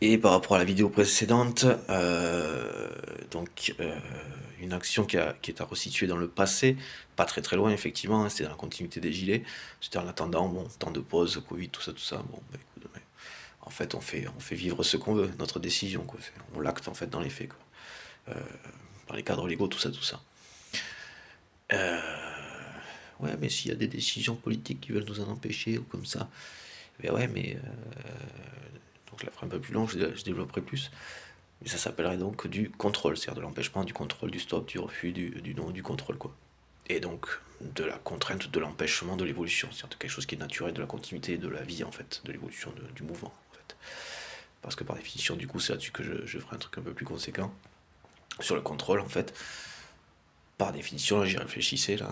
Et par rapport à la vidéo précédente, donc une action qui est à resituer dans le passé, pas très très loin effectivement, hein, c'était dans la continuité des gilets, c'était en attendant, bon, temps de pause, Covid, tout ça, bon, bah écoute, ouais, en fait on fait vivre ce qu'on veut, notre décision, quoi, on l'acte en fait dans les faits, quoi. Euh, dans les cadres légaux, tout ça. Euh, ouais, mais s'il y a des décisions politiques qui veulent nous en empêcher ou comme ça, ben ouais, mais donc je la ferai un peu plus long, je développerai plus. Mais ça s'appellerait donc du contrôle, c'est-à-dire de l'empêchement, du contrôle, du stop, du refus, du non, du contrôle, quoi. Et donc de la contrainte, de l'empêchement de l'évolution, c'est-à-dire de quelque chose qui est naturel, de la continuité de la vie, en fait, de l'évolution du mouvement, en fait. Parce que par définition, du coup, c'est là-dessus que je ferai un truc un peu plus conséquent. Sur le contrôle, en fait, par définition, là j'y réfléchissais, là,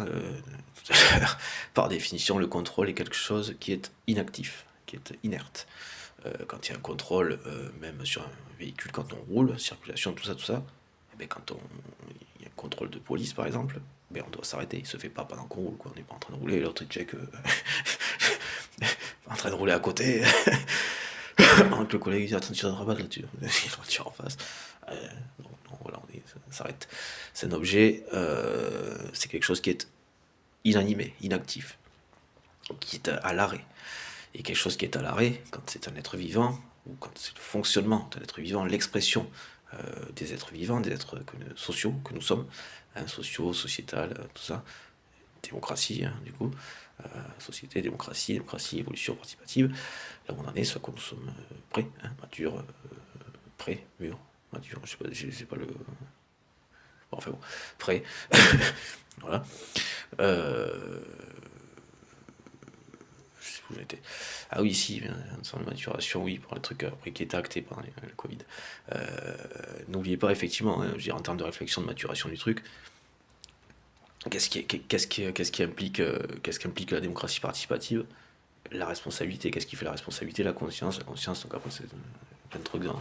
tout à l'heure, par définition, le contrôle est quelque chose qui est inactif, qui est inerte. Quand il y a un contrôle, même sur un véhicule, quand on roule, circulation, tout ça, et bien quand il y a un contrôle de police par exemple, ben on doit s'arrêter. Il se fait pas pendant qu'on roule, quoi. On n'est pas en train de rouler, l'autre il check, en train de rouler à côté, avant que le collègue dise attends, tu donnes rabat là-dessus, il y a une voiture en face. Non, voilà, on s'arrête. C'est un objet, c'est quelque chose qui est inanimé, inactif, qui est à l'arrêt. Et quelque chose qui est à l'arrêt, quand c'est un être vivant, ou quand c'est le fonctionnement d'un être vivant, l'expression des êtres vivants, des êtres sociaux que nous sommes, hein, sociaux, sociétal, tout ça, démocratie, hein, du coup, société, démocratie, évolution participative, là où on en est, soit que nous sommes prêts, hein, matures, prêts, mûrs, matures, je sais pas le... Bon, enfin bon, prêts, voilà. Euh, je sais plus où j'étais. Ah oui, si, un centre de maturation, oui, pour le truc après qui était acté par le Covid. N'oubliez pas, effectivement, hein, je veux dire, en termes de réflexion, de maturation du truc, qu'est-ce qui implique la démocratie participative? La responsabilité, qu'est-ce qui fait la responsabilité? La conscience, donc après, c'est plein de trucs dans le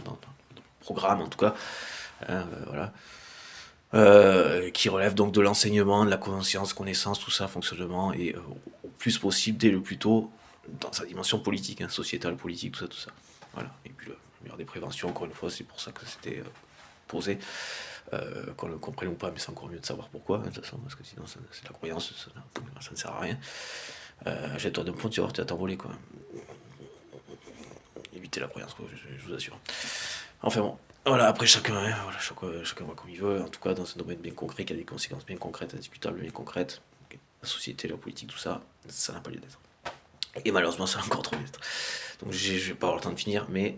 programme, en tout cas, hein, voilà. Qui relève donc de l'enseignement, de la conscience, connaissance, tout ça, fonctionnement, et au plus possible, dès le plus tôt, dans sa dimension politique, hein, sociétale, politique, tout ça. Voilà. Et puis le meilleur des préventions, encore une fois, c'est pour ça que c'était posé, qu'on le comprenne ou pas, mais c'est encore mieux de savoir pourquoi, hein, de toute façon, parce que sinon c'est de la croyance, ça ne sert à rien. Jette-toi d'un pont, tu vas voir, tu vas t'envoler, quoi. Éviter la croyance, quoi, je vous assure. Enfin bon, voilà, après chacun, hein, voilà, chacun voit comme il veut, en tout cas dans un domaine bien concret, qui a des conséquences bien concrètes, indiscutables, bien concrètes, la société, la politique, tout ça, ça n'a pas lieu d'être. Et malheureusement, ça a encore trop d'être. Donc je vais pas avoir le temps de finir, mais